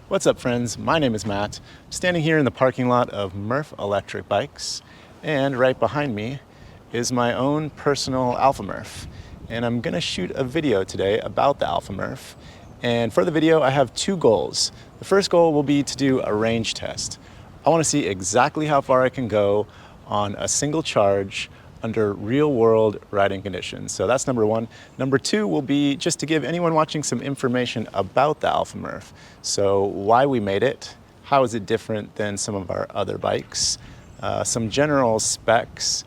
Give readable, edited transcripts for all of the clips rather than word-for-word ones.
What's up, friends? My name is Matt. I'm standing here in the parking lot of Murph electric bikes, and right behind me is my own personal Alpha Murf. And I'm gonna shoot a video today about the Alpha Murf. And for the video, I have two goals. The first goal will be to do a range test. I wanna see exactly how far I can go on a single charge under real world riding conditions. So that's number one. Number two will be just to give anyone watching some information about the Alpha Murf. So why we made it, how is it different than some of our other bikes, some general specs,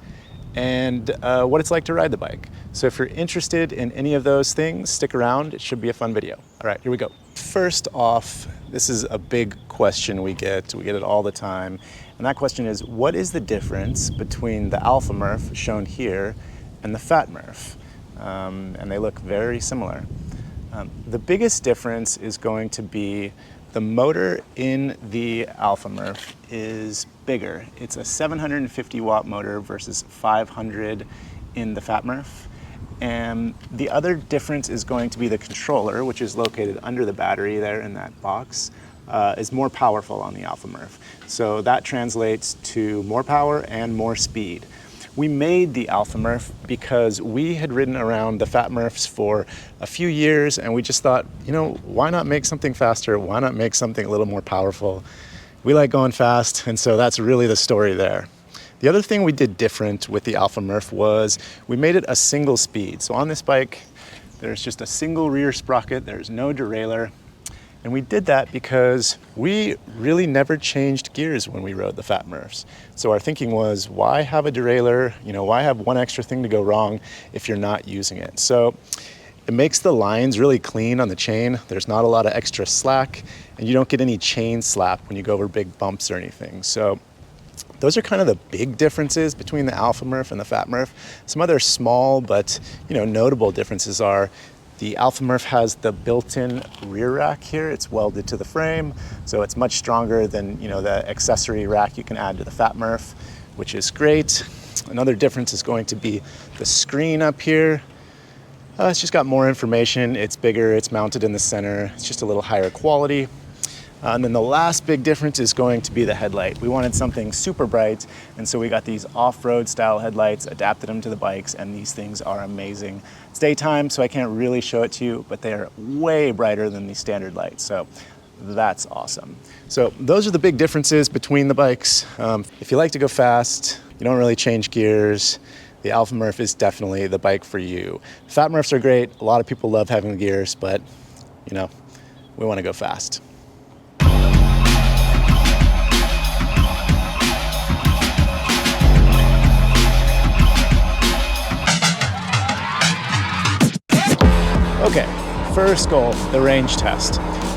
and what it's like to ride the bike. So if you're interested in any of those things, stick around. It should be a fun video. All right, here we go. First off, this is a big question we get it all the time. And that question is, what is the difference between the Alpha Murf shown here and the Fat Murf? And they look very similar. The biggest difference is going to be the motor in the Alpha Murf is bigger. It's a 750 watt motor versus 500 in the Fat Murf. And the other difference is going to be the controller, which is located under the battery there in that box, is more powerful on the Alpha Murf. So that translates to more power and more speed. We made the Alpha Murf because we had ridden around the Fat Murfs for a few years, and we just thought, you know, why not make something faster? Why not make something a little more powerful? We like going fast, and so that's really the story there. The other thing we did different with the Alpha Murf was we made it a single speed. So on this bike, there's just a single rear sprocket, there's no derailleur. And we did that because we really never changed gears when we rode the Fat Murfs. So our thinking was, why have a derailleur? You know, why have one extra thing to go wrong if you're not using it? So it makes the lines really clean on the chain. There's not a lot of extra slack, and you don't get any chain slap when you go over big bumps or anything. So those are kind of the big differences between the Alpha Murf and the Fat Murf. Some other small but notable differences are the Alpha Murf has the built-in rear rack here. It's welded to the frame, so it's much stronger than the accessory rack you can add to the Fat Murf, which is great. Another difference is going to be the screen up here. It's just got more information. It's bigger. It's mounted in the center. It's just a little higher quality. And then the last big difference is going to be the headlight. We wanted something super bright, and so we got these off-road style headlights, adapted them to the bikes, and these things are amazing. It's daytime, so I can't really show it to you, but they are way brighter than the standard lights, so that's awesome. So those are the big differences between the bikes. If you like to go fast, you don't really change gears, the Alpha Murf is definitely the bike for you. Fat Murfs are great. A lot of people love having the gears, but we want to go fast. Okay, first goal, the range test.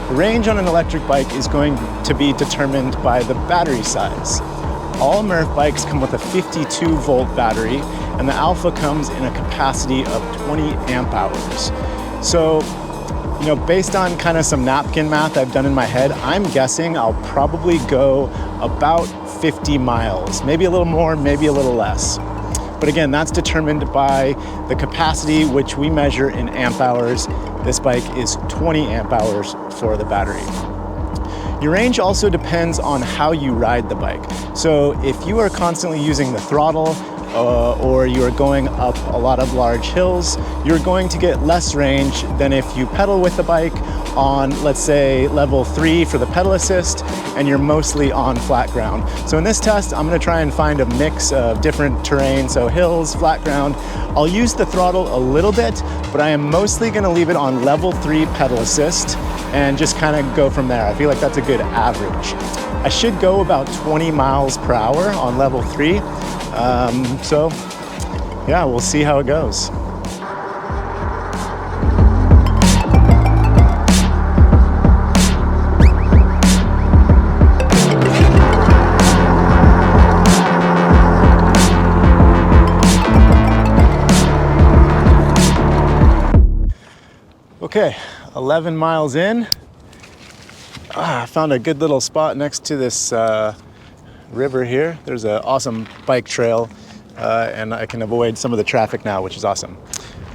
The range on an electric bike is going to be determined by the battery size. All Murph bikes come with a 52 volt battery, and the Alpha comes in a capacity of 20 amp hours. So, based on kind of some napkin math I've done in my head, I'm guessing I'll probably go about 50 miles, maybe a little more, maybe a little less. But again, that's determined by the capacity, which we measure in amp hours. This bike is 20 amp hours for the battery. Your range also depends on how you ride the bike. So if you are constantly using the throttle or you are going up a lot of large hills, you're going to get less range than if you pedal with the bike on, let's say, level 3 for the pedal assist, and you're mostly on flat ground. So in this test, I'm gonna try and find a mix of different terrain, so hills, flat ground. I'll use the throttle a little bit, but I am mostly gonna leave it on level 3 pedal assist and just kind of go from there. I feel like that's a good average. I should go about 20 miles per hour on level 3. So yeah, we'll see how it goes. Okay, 11 miles in. I found a good little spot next to this river here. There's an awesome bike trail and I can avoid some of the traffic now, which is awesome.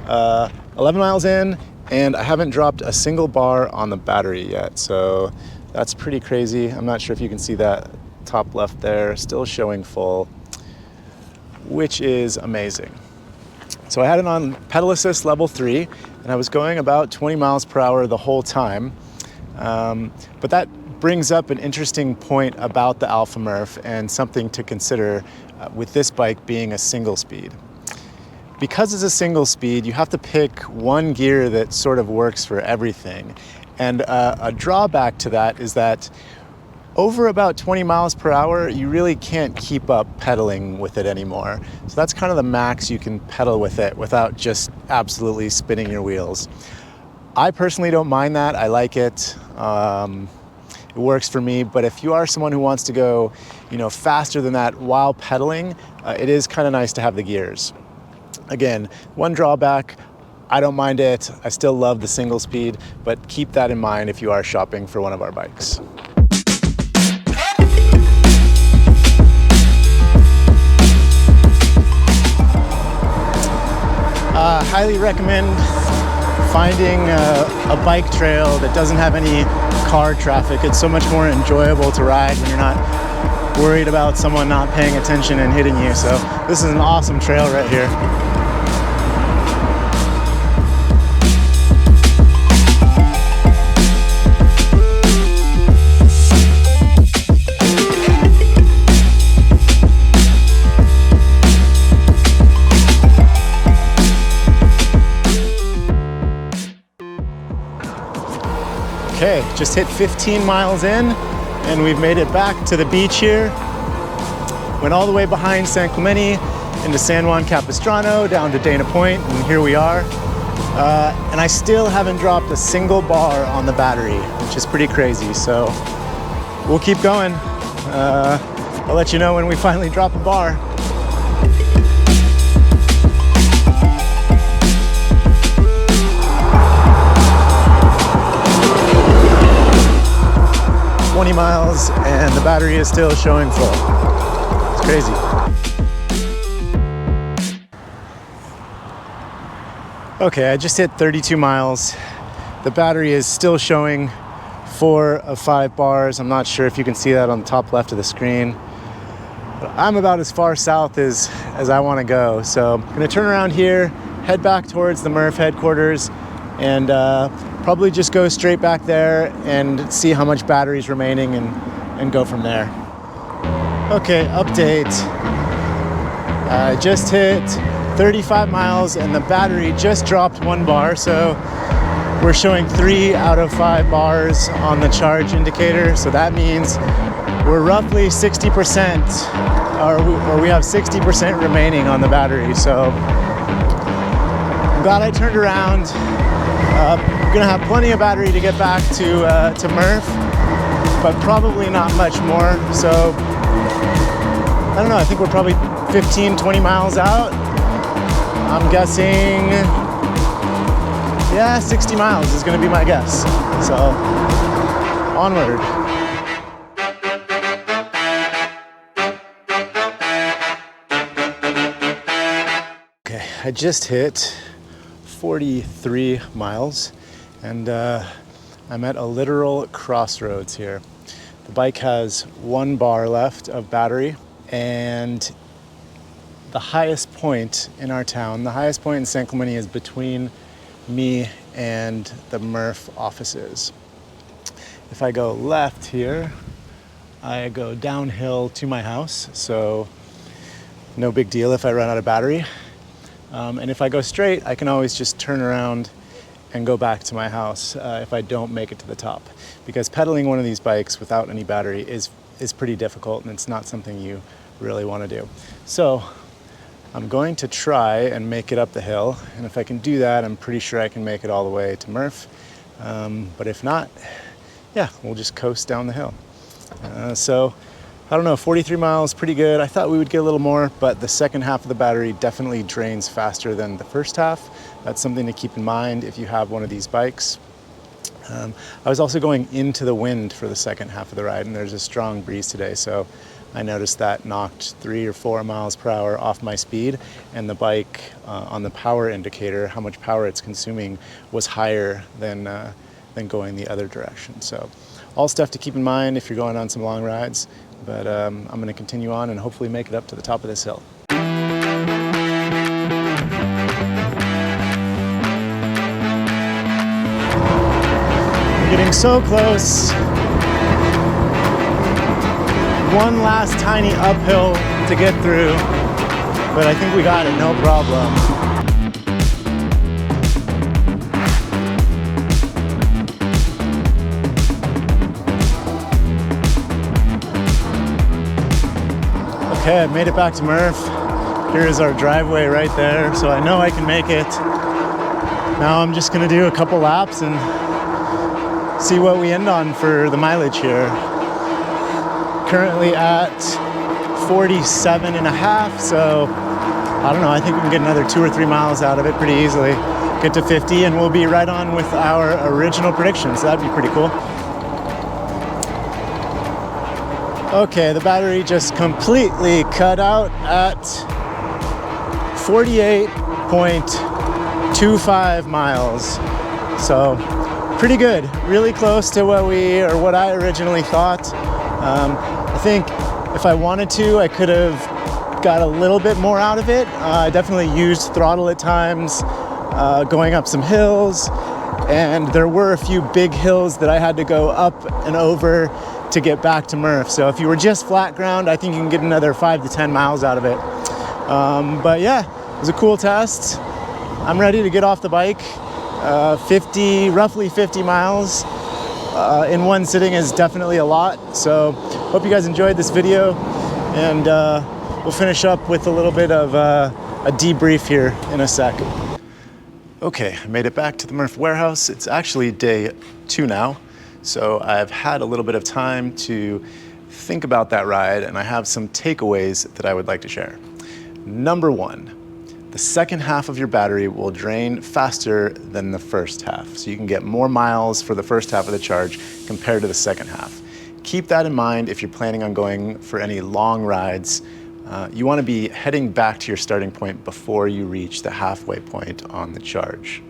11 miles in, And I haven't dropped a single bar on the battery yet, so that's pretty crazy. I'm not sure if you can see that top left there, still showing full, which is amazing. So I had it on pedal assist level 3, and I was going about 20 miles per hour the whole time. But that brings up an interesting point about the Alpha Murf and something to consider with this bike being a single speed. Because it's a single speed, you have to pick one gear that sort of works for everything. And a drawback to that is that over about 20 miles per hour, you really can't keep up pedaling with it anymore. So that's kind of the max you can pedal with it without just absolutely spinning your wheels. I personally don't mind that. I like it. It works for me. But if you are someone who wants to go, faster than that while pedaling, it is kind of nice to have the gears. Again, one drawback, I don't mind it. I still love the single speed, but keep that in mind if you are shopping for one of our bikes. Highly recommend finding a bike trail that doesn't have any car traffic. It's so much more enjoyable to ride when you're not worried about someone not paying attention and hitting you. So this is an awesome trail right here. Okay, just hit 15 miles in and we've made it back to the beach here. Went all the way behind San Clemente into San Juan Capistrano down to Dana Point, and here we are. And I still haven't dropped a single bar on the battery, which is pretty crazy. So we'll keep going. I'll let you know when we finally drop a bar. Miles and the battery is still showing full. It's crazy. Okay, I just hit 32 miles. The battery is still showing 4 of 5 bars. I'm not sure if you can see that on the top left of the screen. But I'm about as far south as I want to go. So I'm going to turn around here, head back towards the Murph headquarters, and probably just go straight back there and see how much battery's remaining and go from there. Okay, update. I just hit 35 miles and the battery just dropped 1 bar, so we're showing 3 out of 5 bars on the charge indicator. So that means we're roughly 60%, or we have 60% remaining on the battery. So I'm glad I turned around. I'm gonna have plenty of battery to get back to Murph, but probably not much more. So I don't know, I think we're probably 15, 20 miles out. I'm guessing, 60 miles is gonna be my guess. So onward. Okay, I just hit 43 miles and I'm at a literal crossroads here. The bike has 1 bar left of battery, and the highest point in our town, the highest point in San Clemente, is between me and the Murph offices. If I go left here, I go downhill to my house, so no big deal if I run out of battery. And if I go straight, I can always just turn around and go back to my house if I don't make it to the top. Because pedaling one of these bikes without any battery is pretty difficult, and it's not something you really want to do. So I'm going to try and make it up the hill, and if I can do that, I'm pretty sure I can make it all the way to Murph. But if not, we'll just coast down the hill. So I don't know, 43 miles, pretty good. I thought we would get a little more, but the second half of the battery definitely drains faster than the first half. That's something to keep in mind if you have one of these bikes. I was also going into the wind for the second half of the ride, and there's a strong breeze today, so I noticed that knocked 3 or 4 miles per hour off my speed, and the bike on the power indicator, how much power it's consuming, was higher than going the other direction. So all stuff to keep in mind if you're going on some long rides, but I'm going to continue on and hopefully make it up to the top of this hill. Getting so close. One last tiny uphill to get through, but I think we got it, no problem. Okay, I made it back to Murph. Here's our driveway right there, so I know I can make it. Now I'm just gonna do a couple laps and see what we end on for the mileage here. Currently at 47 and a half, so I don't know, I think we can get another 2 or 3 miles out of it pretty easily. Get to 50 and we'll be right on with our original prediction, so that'd be pretty cool. Okay, the battery just completely cut out at 48.25 miles. So pretty good, really close to what I originally thought. I think if I wanted to, I could have got a little bit more out of it. I definitely used throttle at times, going up some hills, and there were a few big hills that I had to go up and over to get back to Murph. So if you were just flat ground, I think you can get another 5 to 10 miles out of it. But yeah, it was a cool test. I'm ready to get off the bike. Roughly 50 miles in one sitting is definitely a lot. So hope you guys enjoyed this video, and we'll finish up with a little bit of a debrief here in a sec. Okay, I made it back to the Murph warehouse. It's actually day 2 now, so I've had a little bit of time to think about that ride, and I have some takeaways that I would like to share. Number 1. The second half of your battery will drain faster than the first half. So you can get more miles for the first half of the charge compared to the second half. Keep that in mind if you're planning on going for any long rides. You want to be heading back to your starting point before you reach the halfway point on the charge.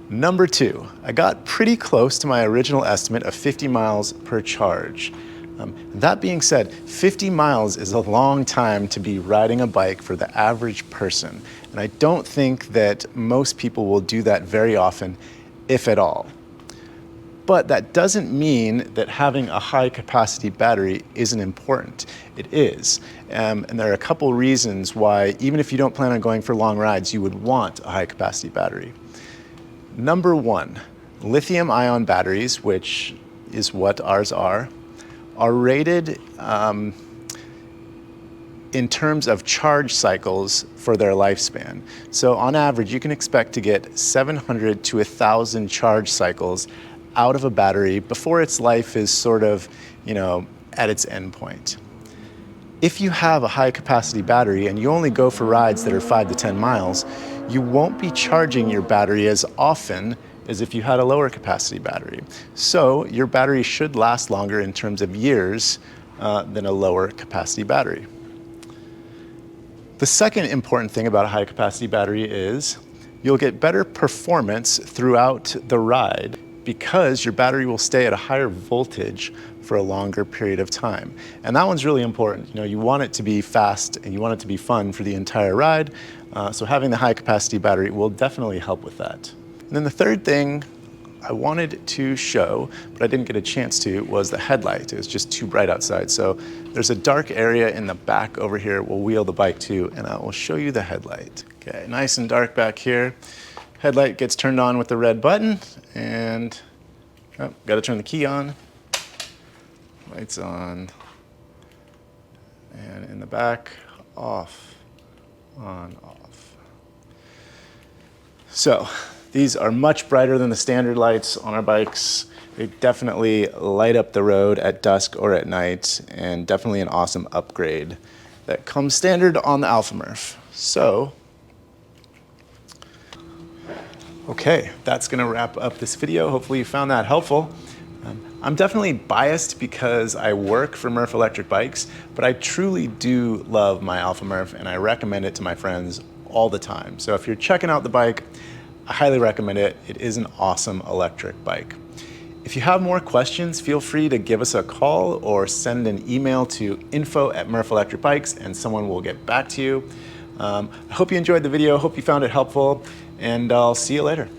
Number 2, I got pretty close to my original estimate of 50 miles per charge. That being said, 50 miles is a long time to be riding a bike for the average person, and I don't think that most people will do that very often, if at all. But that doesn't mean that having a high capacity battery isn't important. It is, and there are a couple reasons why, even if you don't plan on going for long rides, you would want a high capacity battery. Number 1, lithium-ion batteries, which is what ours are rated in terms of charge cycles for their lifespan. So on average, you can expect to get 700 to 1,000 charge cycles out of a battery before its life is sort of, at its end point. If you have a high capacity battery and you only go for rides that are 5 to 10 miles, you won't be charging your battery as often as if you had a lower capacity battery. So your battery should last longer in terms of years than a lower capacity battery. The second important thing about a high capacity battery is you'll get better performance throughout the ride because your battery will stay at a higher voltage for a longer period of time. And that one's really important. You want it to be fast and you want it to be fun for the entire ride. So having the high capacity battery will definitely help with that. And then the third thing I wanted to show, but I didn't get a chance to, was the headlight. It was just too bright outside. So there's a dark area in the back over here we'll wheel the bike to, and I will show you the headlight. Okay, nice and dark back here. Headlight gets turned on with the red button, and got to turn the key on. Lights on. And in the back, off, on, off. So these are much brighter than the standard lights on our bikes. They definitely light up the road at dusk or at night, and definitely an awesome upgrade that comes standard on the Alpha Murf. So, okay, that's gonna wrap up this video. Hopefully you found that helpful. I'm definitely biased because I work for Murph Electric Bikes, but I truly do love my Alpha Murf and I recommend it to my friends all the time. So if you're checking out the bike, I highly recommend it. It is an awesome electric bike. If you have more questions, feel free to give us a call or send an email to info@Murph Electric Bikes and someone will get back to you. I hope you enjoyed the video, hope you found it helpful, and I'll see you later.